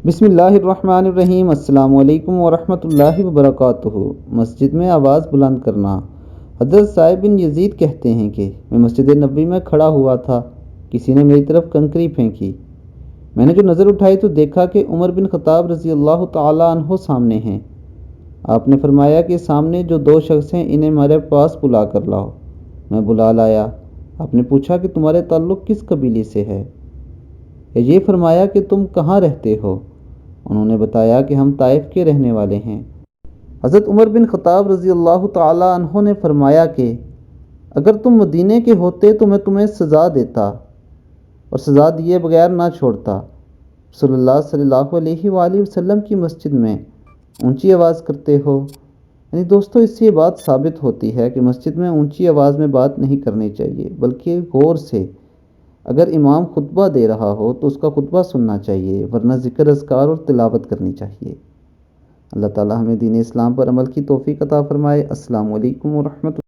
بسم اللہ الرحمن الرحیم۔ السلام علیکم ورحمۃ اللہ وبرکاتہ۔ مسجد میں آواز بلند کرنا۔ حضرت صاحب بن یزید کہتے ہیں کہ میں مسجد نبوی میں کھڑا ہوا تھا، کسی نے میری طرف کنکری پھینکی۔ میں نے جو نظر اٹھائی تو دیکھا کہ عمر بن خطاب رضی اللہ تعالیٰ عنہ سامنے ہیں۔ آپ نے فرمایا کہ سامنے جو دو شخص ہیں انہیں میرے پاس بلا کر لاؤ۔ میں بلا لایا۔ آپ نے پوچھا کہ تمہارے تعلق کس قبیلے سے ہے؟ یہ فرمایا کہ تم کہاں رہتے ہو؟ انہوں نے بتایا کہ ہم طائف کے رہنے والے ہیں۔ حضرت عمر بن خطاب رضی اللہ تعالیٰ عنہ نے فرمایا کہ اگر تم مدینے کے ہوتے تو میں تمہیں سزا دیتا اور سزا دیے بغیر نہ چھوڑتا۔ صلی اللہ علیہ وآلہ وسلم کی مسجد میں اونچی آواز کرتے ہو۔ یعنی دوستو، اس سے یہ بات ثابت ہوتی ہے کہ مسجد میں اونچی آواز میں بات نہیں کرنی چاہیے، بلکہ غور سے اگر امام خطبہ دے رہا ہو تو اس کا خطبہ سننا چاہیے، ورنہ ذکر اذکار اور تلاوت کرنی چاہیے۔ اللہ تعالی ہمیں دین اسلام پر عمل کی توفیق عطا فرمائے۔ السلام علیکم ورحمۃ اللہ۔